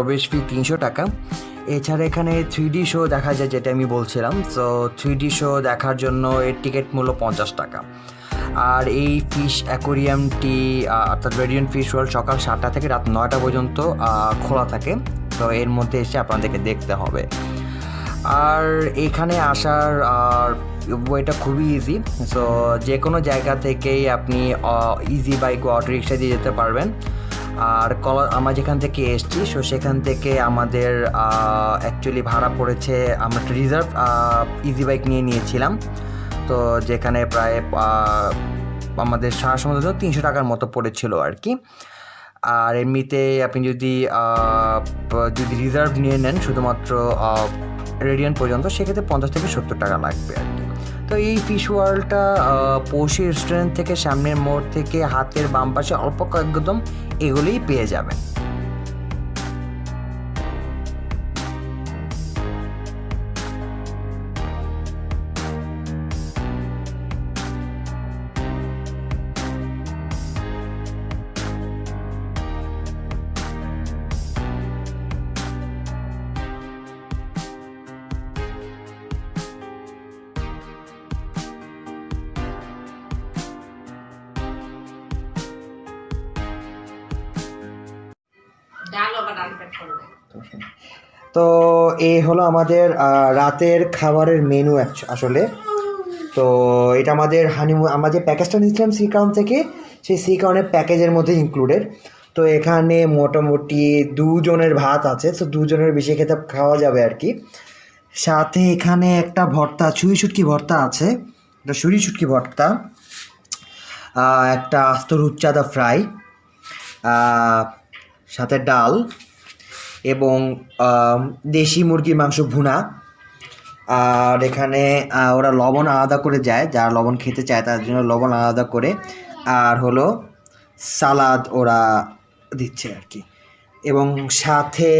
প্রবেশ ফি 300 টাকা। এছাড়া এখানে 3D শো দেখা যায়, যেটা আমি বলছিলাম। সো 3D শো দেখার জন্য এর টিকিট মূল্য 50 টাকা। আর এই ফিশ অ্যাকোরিয়ামটি অর্থাৎ রেডিয়েন্ট ফিশ ওয়ার্ল্ড সকাল 7টা থেকে রাত 9টা পর্যন্ত খোলা থাকে। তো এর মধ্যে এসে আপনাদেরকে দেখতে হবে। আর এখানে আসার ওয়েটা খুবই ইজি। সো যে কোনো জায়গা থেকেই আপনি ইজি বাইক বা অটো রিক্সা দিয়ে যেতে পারবেন। আর আমরা যেখান থেকে এসছি, সো সেখান থেকে আমাদের অ্যাকচুয়ালি ভাড়া পড়েছে, আমরা একটা রিজার্ভ ইজি বাইক নিয়েছিলাম। তো যেখানে প্রায় আমাদের সারা সময়ের জন্য 300 টাকার মতো পড়েছিল আর কি। আর এমনিতে আপনি যদি রিজার্ভ নিয়ে নেন শুধুমাত্র রেডিয়েন্ট পর্যন্ত, সেক্ষেত্রে 50 থেকে 70 টাকা লাগবে আর কি। তো এই ফিশ ওয়ার্ল্ডটা পৌষি রেস্টুরেন্ট থেকে সামনের মোড় থেকে হাতের বাম পাশে অল্প কয়েকদম এগুলোই পেয়ে যাবেন। তো এই হলো আমাদের রাতের খাবারের মেনু আসলে। তো এটা আমাদের আমরা যে প্যাকেজটা নিয়েছিলাম সি ক্রাউন থেকে, সেই সি ক্রাউনের প্যাকেজের মধ্যে ইনক্লুডেড। তো এখানে মোটামুটি 2 জনের ভাত আছে, তো 2 জনের বেশি খেতে খাওয়া যাবে আর কি। সাথে এখানে একটা ভর্তা, ছুরি শুটকি ভর্তা আছে, একটা ছুরি শুটকি ভর্তা, একটা আস্ত রূপচাঁদা ফ্রাই, সাথে ডাল এবং দেশি মুরগির মাংস ভুনা। আর এখানে ওরা লবণ আলাদা করে যায়, যারা লবণ খেতে চায় তার জন্য লবণ আলাদা করে। আর হলো সালাদ ওরা দিচ্ছে আর কি। এবং সাথে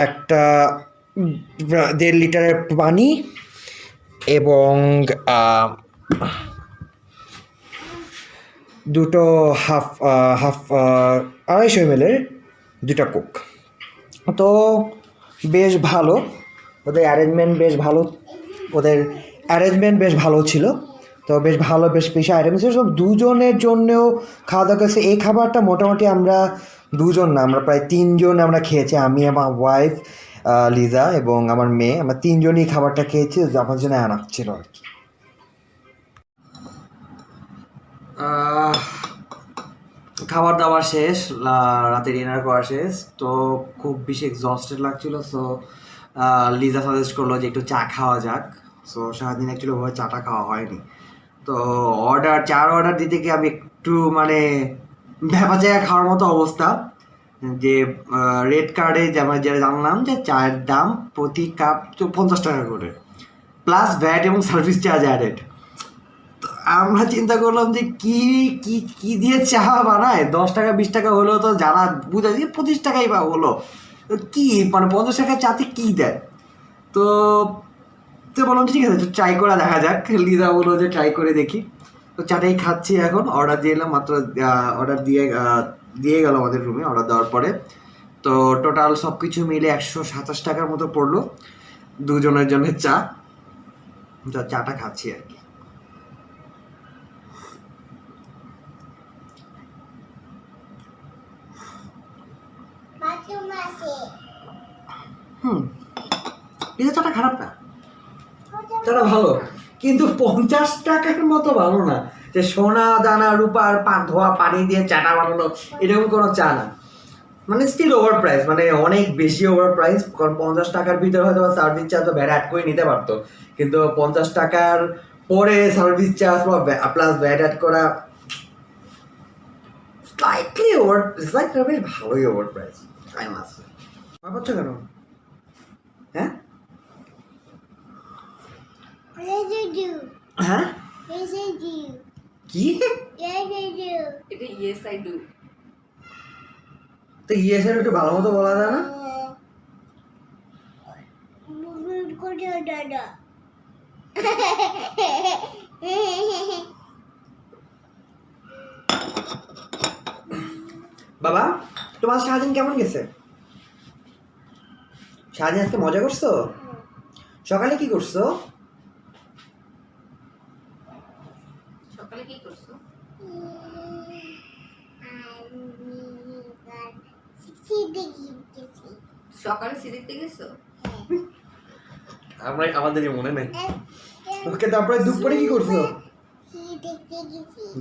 একটা 1.5 লিটারের পানি এবং দুটো হাফ 250 ml দুটা কোক। তো বেশ ভালো, ওদের অ্যারেঞ্জমেন্ট বেশ ভালো ছিল। তো বেশ ভালো, বেশ বেশি আইটেম ছিল, সব 2 জনের জন্যেও খাওয়া দাওয়া করেছে। এই খাবারটা মোটামুটি আমরা 2 জন না, আমরা প্রায় 3 জন আমরা খেয়েছি। আমি, আমার ওয়াইফ লিজা এবং আমার মেয়ে, আমরা 3 জনই খাবারটা খেয়েছি। আমার জন্য আনাপ ছিল আর কি। খাবার দাবার শেষ, রাতে ডিনার করা শেষ। তো খুব বেশি এক্সস্টেড লাগছিল। সো লিজা সাজেস্ট করলো যে একটু চা খাওয়া যাক। সো সারাদিন অ্যাকচুয়ালি ওভাবে চাটা খাওয়া হয়নি। তো চার অর্ডার দিতে গিয়ে আমি একটু মানে ভেপা জায়গা খাওয়ার মতো অবস্থা। যে রেড কার্ডে যেটা জানলাম যে চায়ের দাম প্রতি কাপ 50 টাকা করে, প্লাস ভ্যাট এবং সার্ভিস চার্জ অ্যাডেড। আমরা চিন্তা করলাম যে কি কি কি দিয়ে চা বানায়, 10 টাকা 20 টাকা হলেও তো যারা বুঝা দিয়ে 25 টাকাই বা হলো, কি মানে 50 টাকা চাতে কি দেয়। তো বললাম ঠিক আছে ট্রাই করা দেখা যাক। লিজা বললো যে ট্রাই করে দেখি। তো চাটাই খাচ্ছি এখন। অর্ডার দিয়ে এলাম মাত্র, অর্ডার দিয়ে গেল আমাদের রুমে অর্ডার দেওয়ার পরে। তো টোটাল সব কিছু মিলে 127 টাকার মতো পড়লো 2 জনের জন্য চা। চাটা খাচ্ছি আর কি। চাটা খারাপ না, চাটা ভালো, কিন্তু 50 টাকার মতো ভালো না। যে সোনা দানা রূপার ধোয়া পানি দিয়ে চাটা বানানো, এরকম কোনো চা না। মানে স্টিল ওভার প্রাইস, মানে অনেক বেশি ওভার প্রাইস। কারণ 50 টাকার ভিতরে হয়তো সার্ভিস চার্জ তো ভ্যাট অ্যাড করে নিতে পারতো, কিন্তু 50 টাকার পরে service charge plus VAT add করা স্লাইটলি ওভার, স্লাইটলি বেশ ভালোই ওভার প্রাইস। টাইম আছে ভাবছো কেন? হ্যাঁ হ্যাঁ কি এটা ইয়েস আই ডু। তো ইয়েসের একটু ভালো মতো বলা যায় না? বাবা তোমার সারাদিন কেমন গেছে? সারাদিন আজকে মজা করছো? সকালে কি করছো? সকালে কি করছো? সকালে সি দেখতে গেছো? আমাদের মনে নেই। ওকে, তারপরে দুপুরে কি করছো?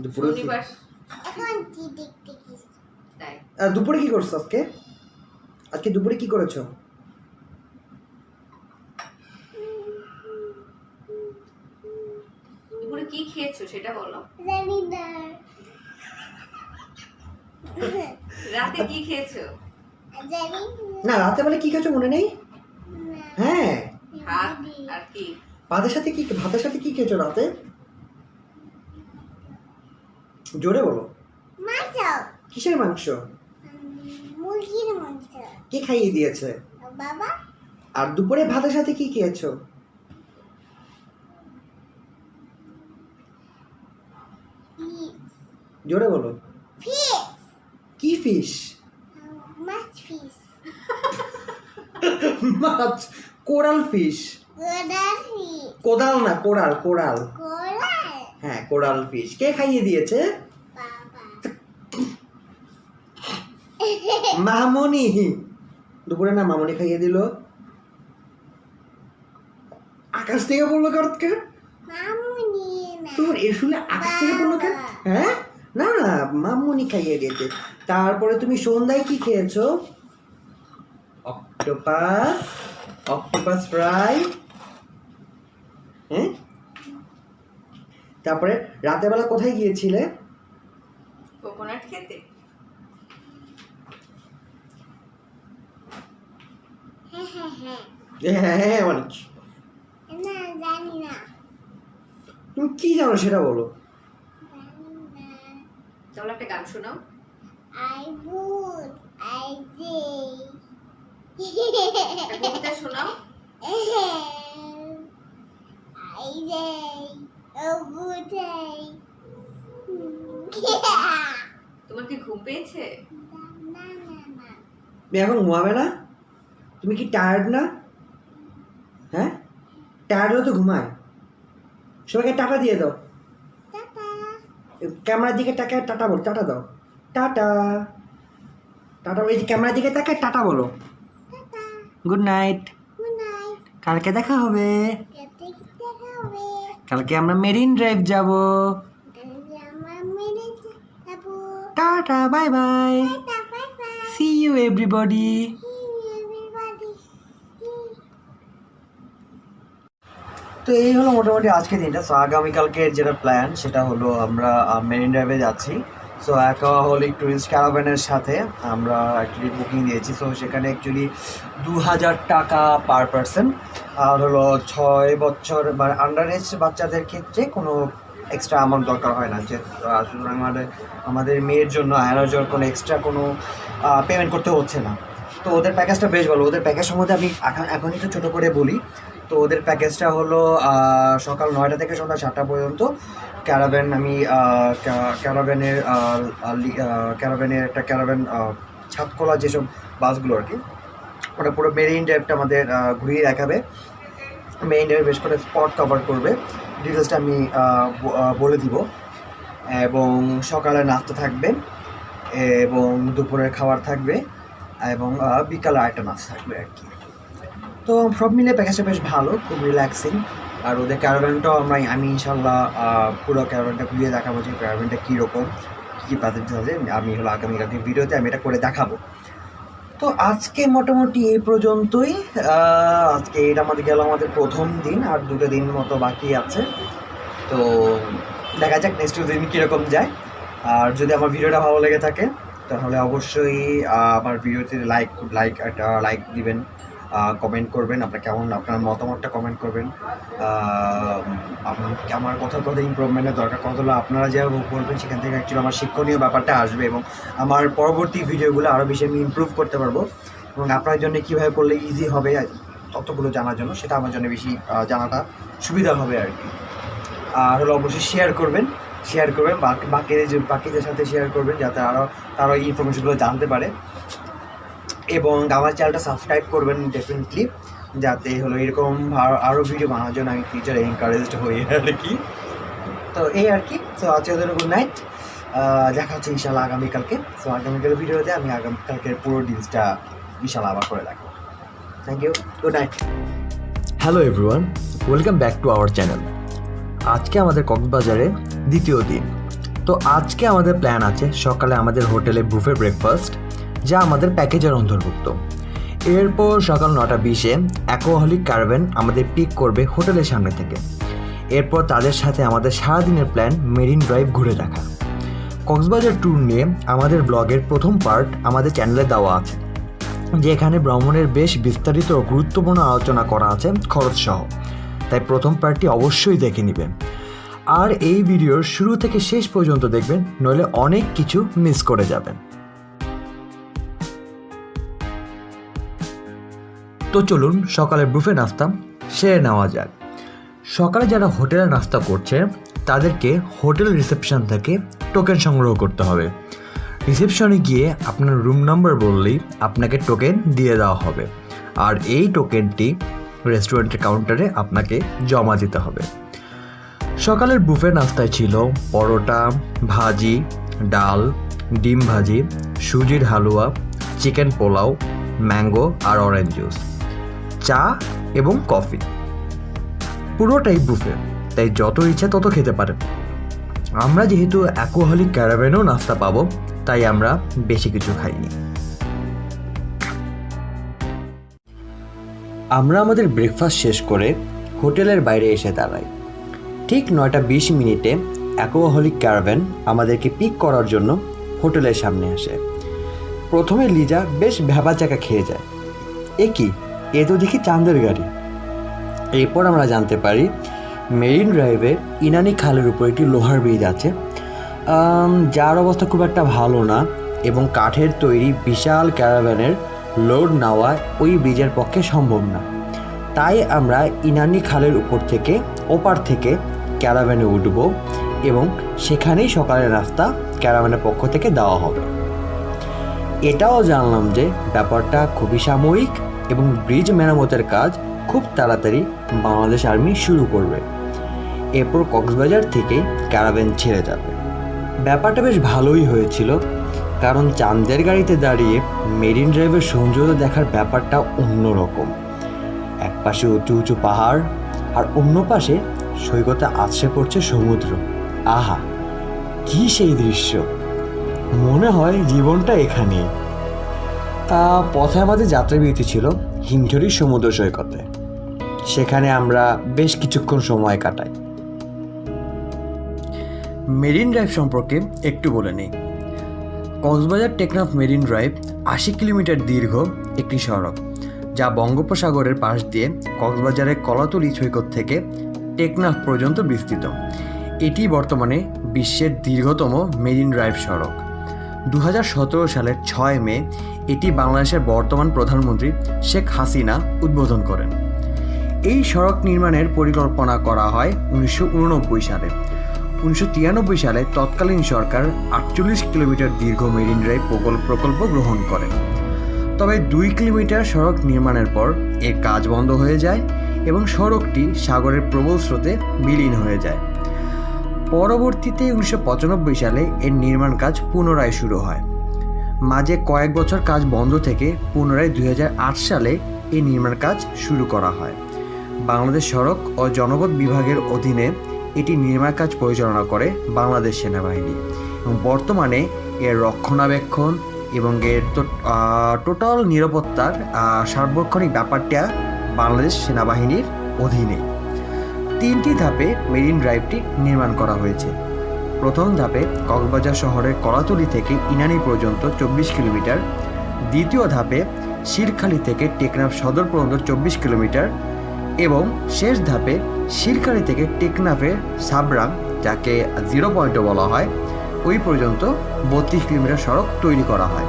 দুপুরে শনিবার তাই দুপুরে কি করছো আজকে? আজকে দুপুরে কি করেছো? দুপুরে কি খেয়েছো সেটা বলো। রাতে কি খেয়েছো? না, রাতে বেলা কি খেয়েছো মনে নেই? হ্যাঁ, ভাত আর কি? ভাতের সাথে কি খেয়েছো রাতে? জোরে বলো। কিসের মাংস? মুরগির মাংস। কে খাইয়ে দিয়েছে? বাবা। আর দুপুরে ভাতের সাথে কি খেয়েছো? জোরে বলো। ফিশ। কি ফিশ? মাছ ফিশ। মাছ, কোরাল ফিশ। Coral fish. কোদাল না, কোরাল। কোরাল। হ্যাঁ, কোরাল ফিশ। কে খাইয়ে দিয়েছে? বাবা। মামনি। দুপুরে না মামনি খাইয়ে দিল। আকাশ থেকে বললো কারকে? মামুনি না। তোর এসলে আকাশ থেকে বললো কেন? হ্যাঁ, না না, মামনি খাইয়ে দিয়েছে। তারপরে তুমি সন্ধ্যায় কি খেয়েছো? Octopus fry. হ্যাঁ, তারপরে রাতের বেলা কোথায় গিয়েছিলে? কোকোনাট খেতে। হ্যাঁ, মানে না, জানি না। তুমি কি জানো সেটা বলো। তাহলে একটা গান শোনাও। I would, I did. একটা কবিতা শোনাও। I did a good day. তোমার কি ঘুম পেয়েছে? না। তুমি এখন ঘুমাবে না? তুমি কি টায়ার্ড না? হ্যাঁ, টায়ার্ড হলে তো ঘুমায়। সবাইকে টাটা দিয়ে দাও। টাটা। ক্যামেরার দিকে তাকায় টাটা বলো। টাটা দাও। Tata tata. এই ক্যামেরার দিকে তাকায় টাটা বলো। Tata. Good night. Good night. কালকে দেখা হবে। দেখতে হবে। কালকে আমরা মেরিন ড্রাইভ যাব। আমার মেরে যাবো। Ta-ta, bye bye. Ta-ta, bye bye. See you everybody. See you everybody. তো এই হলো মোটামুটি আজকে দিনটা। সো আগামীকালকে যেটা প্ল্যান সেটা হলো আমরা মেরিন ড্রাইভে যাচ্ছি। সো অ্যাকোহলিক টুরিস্ট ক্যারাভ্যানের সাথে আমরা অ্যাকচুয়ালি বুকিং দিয়েছি। সো সেখানে অ্যাকচুয়ালি 2000 টাকা পার পারসন। আর হলো 6 বছর বা আন্ডার এজ বাচ্চাদের ক্ষেত্রে কোনো এক্সট্রা অ্যামাউন্ট দরকার হয় না। যে সুতরাং আমাদের মেয়ের জন্য আয়নার কোনো এক্সট্রা কোনো পেমেন্ট করতে হচ্ছে না। তো ওদের প্যাকেজটা বেশ ভালো। ওদের প্যাকেজ সম্বন্ধে আমি এখন একটু ছোটো করে বলি। তো ওদের প্যাকেজটা হলো সকাল 9টা থেকে সন্ধ্যা 7টা পর্যন্ত ক্যারাভ্যান। আমি ক্যারাভ্যানের একটা ক্যারাভ্যান ছাদখোলা যেসব বাসগুলো আর কি, ওটা পুরো মেরিন ড্রাইভটা আমাদের ঘুরিয়ে দেখাবে। মেরিন ড্রাইভ বেশ করে স্পট কভার করবে। ডিটেলসটা আমি বলে দিব। এবং সকালে নাস্তা থাকবে, এবং দুপুরের খাবার থাকবে, এবং বিকালে আরেকটা নাস্তা থাকবে আর কি। তো সব মিলে প্যাকেজটা বেশ ভালো, খুব রিল্যাক্সিং। আর ওদের ক্যারাভ্যানটাও আমি ইনশাল্লাহ পুরো ক্যারাভ্যানটা ঘুরিয়ে দেখাবো যে ক্যারাভ্যানটা কীরকম, কী প্যাসেঞ্জার আছে। আমি হলো আগামীকালকে ভিডিওতে আমি এটা করে দেখাবো। তো আজকে মোটামুটি এই পর্যন্তই। আজকে এটা আমাদের প্রথম দিন, আর 2 দিন মতো বাকি আছে। তো দেখা যাক নেক্সট দিন কীরকম যায়। আর যদি আমার ভিডিওটা ভালো লেগে থাকে তাহলে অবশ্যই আমার ভিডিওতে লাইক দিবেন, কমেন্ট করবেন। আপনার মতামতটা কমেন্ট করবেন। আমার কথা ইমপ্রুভমেন্টের দরকার কতগুলো আপনারা যেভাবে বলবেন সেখান থেকে অ্যাকচুয়ালি আমার শিক্ষণীয় ব্যাপারটা আসবে, এবং আমার পরবর্তী ভিডিওগুলো আরও বেশি আমি ইমপ্রুভ করতে পারবো। এবং আপনার জন্য কীভাবে করলে ইজি হবে ততগুলো জানার জন্য, সেটা আমার জন্য বেশি জানাটা সুবিধা হবে আর কি। আর হলো অবশ্যই শেয়ার করবেন শেয়ার করবেন, বাকিদের সাথে শেয়ার করবেন যাতে তারা এই ইনফরমেশনগুলো জানতে পারে, এবং আমার চ্যানেলটা সাবস্ক্রাইব করবেন ডেফিনেটলি, যাতে হলো এরকম আরও ভিডিও বানানোর জন্য আমি ফিউচারে এনকারেজড হই আর কি। তো এই আর কি। তো আজকে ওদের গুড নাইট, দেখা হচ্ছে ইনশাল্লাহ আগামীকালকে। তো আগামীকালের ভিডিওতে আমি আগামীকালকের পুরো ডিলসটা ইনশাল্লাহ আবার করে দেখাবো। Thank you, good night. Hello everyone, welcome back to our channel. আজকে আমাদের কক্সবাজারে দ্বিতীয় দিন। তো আজকে আমাদের প্ল্যান আছে সকালে আমাদের হোটেলে বুফে ব্রেকফাস্ট, যা আমাদের প্যাকেজের অন্তর্ভুক্ত। এরপর সকাল 9:20-এ অ্যাকোহলিক ক্যারাভ্যান আমাদের পিক করবে হোটেলের সামনে থেকে। এরপর তাদের সাথে আমাদের সারাদিনের প্ল্যান মেরিন ড্রাইভ ঘুরে দেখা। কক্সবাজার ট্যুর নিয়ে আমাদের ব্লগের প্রথম পার্ট আমাদের চ্যানেলে দেওয়া আছে, যেখানে ভ্রমণের বেশ বিস্তারিত ও গুরুত্বপূর্ণ আলোচনা করা আছে খরচসহ, তাই প্রথম পার্টটি অবশ্যই দেখে নেবেন। আর এই ভিডিওর শুরু থেকে শেষ পর্যন্ত দেখবেন, নইলে অনেক কিছু মিস করে যাবেন। তো চলুন সকালের বুফে নাস্তা সেরে নেওয়া যাক। সকালে যারা হোটেলে নাস্তা করছে তাদেরকে হোটেল রিসেপশন থেকে টোকেন সংগ্রহ করতে হবে। রিসেপশনে গিয়ে আপনার রুম নাম্বার বললেই আপনাকে টোকেন দিয়ে দেওয়া হবে, আর এই টোকেনটি রেস্টুরেন্টের কাউন্টারে আপনাকে জমা দিতে হবে। সকালের বুফে নাস্তায় ছিল পরোটা, ভাজি, ডাল, ডিম ভাজি, সুজির হালুয়া, চিকেন পোলাও, ম্যাঙ্গো আর অরেঞ্জ জুস, চা এবং কফি। পুরোটাই বুফে, তাই যত ইচ্ছা তত খেতে পারেন। আমরা যেহেতু অ্যাকোহলিক ক্যারাভ্যানেও নাস্তা পাবো, তাই আমরা বেশি কিছু খাইনি। আমরা আমাদের ব্রেকফাস্ট শেষ করে হোটেলের বাইরে এসে দাঁড়াই। ঠিক 9:20 অ্যাকোহলিক ক্যারাভ্যান আমাদেরকে পিক করার জন্য হোটেলের সামনে আসে। প্রথমে লিজা বেশ ভ্যাবাচাকা খেয়ে যায়, এ তো দেখি চাঁদের গাড়ি। এরপর আমরা জানতে পারি মেরিন ড্রাইভে ইনানি খালের উপর একটি লোহার ব্রিজ আছে, যার অবস্থা খুব একটা ভালো না, এবং কাঠের তৈরি বিশাল ক্যারাভ্যানের লোড নেওয়া ওই ব্রিজের পক্ষে সম্ভব না। তাই আমরা ইনানি খালের উপর থেকে ওপার থেকে ক্যারাভ্যানে উঠব, এবং সেখানেই সকালের নাস্তা ক্যারাভ্যানের পক্ষ থেকে দেওয়া হবে। এটাও জানলাম যে ব্যাপারটা খুবই সাময়িক, এবং ব্রিজ মেরামতের কাজ খুব তাড়াতাড়ি বাংলাদেশ আর্মি শুরু করবে। এরপর কক্সবাজার থেকে ক্যারাভ্যান ছেড়ে যাবে। ব্যাপারটা বেশ ভালোই হয়েছিল, কারণ চাঁদের গাড়িতে দাঁড়িয়ে মেরিন ড্রাইভের সৌন্দর্য দেখার ব্যাপারটা অন্যরকম। এক পাশে উঁচু উঁচু পাহাড়, আর অন্য পাশে সৈকতে আছড়ে পড়ছে সমুদ্র। আহা, কি সেই দৃশ্য! মনে হয় জীবনটা এখানেই। পথে আমাদের যাত্রাবিরতি ছিল হিমছড়ির সমুদ্র সৈকতে। সেখানে আমরা বেশ কিছুক্ষণ সময় কাটাই। মেরিন ড্রাইভ সম্পর্কে একটু বলে নিই। Cox's Bazar Teknaf marine drive 80 kilometre দীর্ঘ একটি সড়ক, যা বঙ্গোপসাগরের পাশ দিয়ে কক্সবাজারের কলাতলি সৈকত থেকে টেকনাফ পর্যন্ত বিস্তৃত। এটি বর্তমানে বিশ্বের দীর্ঘতম মেরিন ড্রাইভ সড়ক। 2017 সালের 6 মে এটি বাংলাদেশের বর্তমান প্রধানমন্ত্রী শেখ হাসিনা উদ্বোধন করেন। এই সড়ক নির্মাণের পরিকল্পনা করা হয় 1989 সালে। 1993 সালে তৎকালীন সরকার 48 কিলোমিটার দীর্ঘ মেরিন ড্রাইভ প্রকল্প গ্রহণ করে। তবে 2 কিলোমিটার সড়ক নির্মাণের পর এর কাজ বন্ধ হয়ে যায়, এবং সড়কটি সাগরের প্রবল স্রোতে বিলীন হয়ে যায়। পরবর্তীতে 1995 সালে এর নির্মাণ কাজ পুনরায় শুরু হয়। মাঝে কয়েক বছর কাজ বন্ধ থেকে পুনরায় 2008 সালে এই নির্মাণ কাজ শুরু করা হয়। বাংলাদেশ সড়ক ও জনপথ বিভাগের অধীনে এটি নির্মাণ কাজ পরিচালনা করে বাংলাদেশ সেনাবাহিনী, এবং বর্তমানে এর রক্ষণাবেক্ষণ এবং এর টোটাল নিরাপত্তার সার্বক্ষণিক ব্যাপারটা বাংলাদেশ সেনাবাহিনীর অধীনে। 3টি ধাপে মেরিন ড্রাইভটি নির্মাণ করা হয়েছে। প্রথম ধাপে কক্সবাজার শহরের কলাতলি থেকে ইনানি পর্যন্ত 24 কিলোমিটার, দ্বিতীয় ধাপে শিরখালী থেকে টেকনাফ সদর পর্যন্ত 24 কিলোমিটার, এবং শেষ ধাপে শিরখালী থেকে টেকনাফের সাবরাং, যাকে 0 পয়েন্টও বলা হয়, ওই পর্যন্ত 32 কিলোমিটার সড়ক তৈরি করা হয়।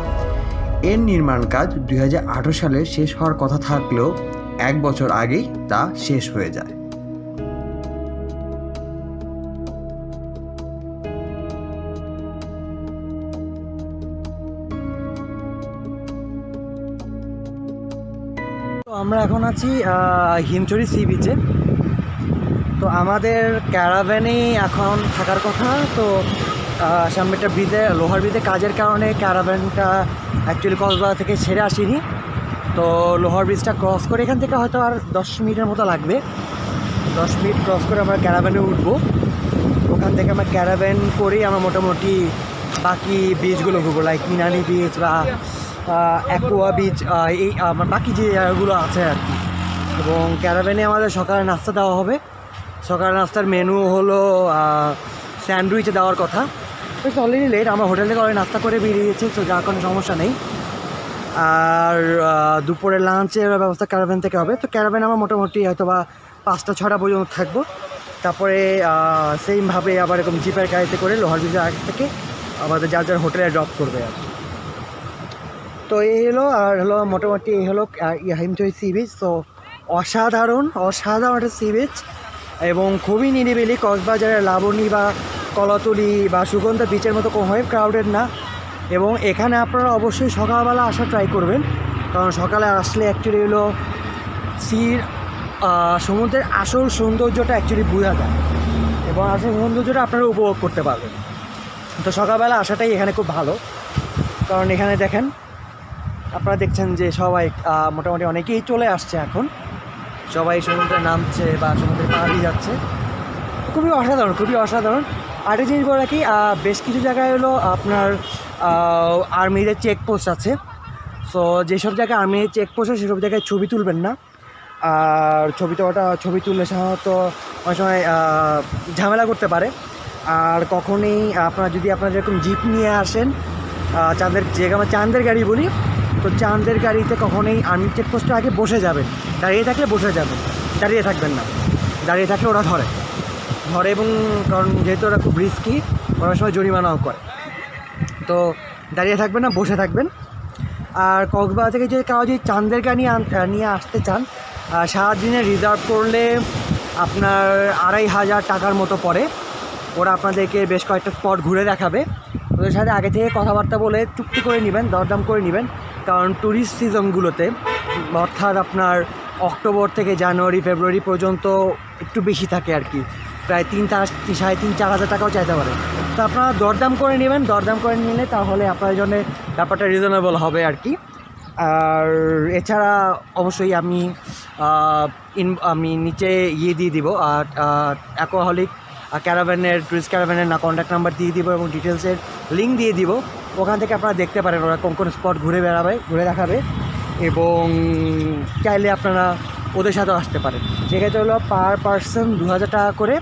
এর নির্মাণ কাজ 2018 সালে শেষ হওয়ার কথা থাকলেও 1 বছর আগেই তা শেষ হয়ে যায়। তো আমরা এখন আছি হিমছড়ি সি বিচে। তো আমাদের ক্যারাভ্যানেই এখন থাকার কথা। তো সামনে একটা ব্রিজে, লোহার ব্রিজে কাজের কারণে ক্যারাভ্যানটা অ্যাকচুয়ালি কক্সবাজার থেকে ছেড়ে আসেনি। তো লোহার ব্রিজটা ক্রস করে এখান থেকে হয়তো আর 10 মিনিটের মতো লাগবে। 10 মিনিট ক্রস করে আমরা ক্যারাভ্যানে উঠবো। ওখান থেকে আমরা ক্যারাভ্যান করেই আমরা মোটামুটি বাকি বিচগুলো ঘুরবো, লাইক মিনানি বিচ বা অ্যাকোয়া বিচ, এই আমার বাকি যে জায়গাগুলো আছে আর কি। এবং ক্যারাভ্যানে আমাদের সকালে নাস্তা দেওয়া হবে। সকালের নাস্তার মেনু হলো স্যান্ডউইচে দেওয়ার কথা। বেশ অলরেডি লেট, আমরা হোটেল থেকে অলরেডি নাস্তা করে বেরিয়েছি, তো যার কোনো সমস্যা নেই। আর দুপুরে লাঞ্চের ব্যবস্থা ক্যারাভ্যান থেকে হবে। তো ক্যারাভ্যান আমরা মোটামুটি হয়তো বা 5টা-6টা পর্যন্ত থাকবো। তারপরে সেমভাবে আবার এরকম জিপের গাড়িতে করে লোহার ব্রিজের আগে থেকে আমাদের যার যার হোটেলে ড্রপ করবে আর কি। তো এই হলো, আর হলো মোটামুটি এই হলো হিমছড়ি সি বিচ। তো অসাধারণ একটা সি বিচ এবং খুবই নিরিবিলি। কক্সবাজারের লাবণী বা কলাতলি বা সুগন্ধা বিচের মতো কোনোভাবে ক্রাউডেড না। এবং এখানে আপনারা অবশ্যই সকালবেলা আসা ট্রাই করবেন, কারণ সকালে আসলে অ্যাকচুয়ালি হলো সমুদ্রের আসল সৌন্দর্যটা অ্যাকচুয়ালি বোঝা যায় এবং আসল সৌন্দর্যটা আপনারা উপভোগ করতে পারবেন। তো সকালবেলা আসাটাই এখানে খুব ভালো, কারণ এখানে দেখেন, আপনারা দেখছেন যে সবাই মোটামুটি অনেকেই চলে আসছে এখন, সবাই সমুদ্রে নামছে বা সমুদ্রে পা দিয়ে যাচ্ছে। খুবই অসাধারণ। আরেকটা জিনিস বলে রাখি, বেশ কিছু জায়গায় হলো আপনার আর্মিদের চেকপোস্ট আছে। সো যেসব জায়গায় আর্মির চেকপোস্ট আছে সেসব জায়গায় ছবি তুলবেন না। আর ছবি তুললে সাধারণত অনেক সময় ঝামেলা করতে পারে। আর কখনই যদি আপনারা যেরকম জিপ নিয়ে আসেন, আমরা চাঁদের গাড়ি বলি, তো চাঁদের গাড়িতে কখনোই আর্মির চেকপোস্টের আগে বসে যাবেন। দাঁড়িয়ে থাকলে বসে যাবেন, দাঁড়িয়ে থাকবেন না। দাঁড়িয়ে থাকলে ওরা ধরে এবং কারণ যেহেতু ওরা খুব রিস্কি, অনেক সময় জরিমানাও করে। তো দাঁড়িয়ে থাকবেন না, বসে থাকবেন। আর কক্সবাজার থেকে যদি কারো যদি চাঁদের গাড়ি নিয়ে আসতে চান, সারাদিনে রিজার্ভ করলে আপনার 2500 টাকার মতো পড়ে। ওরা আপনাদেরকে বেশ কয়েকটা স্পট ঘুরে দেখাবে। ওদের সাথে আগে থেকে কথাবার্তা বলে চুক্তি করে নেবেন, দরদাম করে নেবেন, কারণ ট্যুরিস্ট সিজনগুলোতে অর্থাৎ আপনার অক্টোবর থেকে জানুয়ারি ফেব্রুয়ারি পর্যন্ত একটু বেশি থাকে আর কি, প্রায় 3,500-4,000 টাকাও চাইতে পারে। তো আপনারা দরদাম করে নেবেন, দরদাম করে নিলে তাহলে আপনার জন্য ব্যাপারটা রিজনেবল হবে আর কি। আর এছাড়া অবশ্যই আমি নিচে দিয়ে দিব আর অ্যাকোহলিক টুরিস্ট ক্যারাভ্যানের কন্ট্যাক্ট নাম্বার দিয়ে দিব এবং ডিটেলসের লিঙ্ক দিয়ে দিব। ওখান থেকে আপনারা দেখতে পারেন ওরা কোন স্পট ঘুরে দেখাবে এবং চাইলে আপনারা ওদের সাথেও আসতে পারেন। সেক্ষেত্রে হলো পার পার্সন 2,000 টাকা করে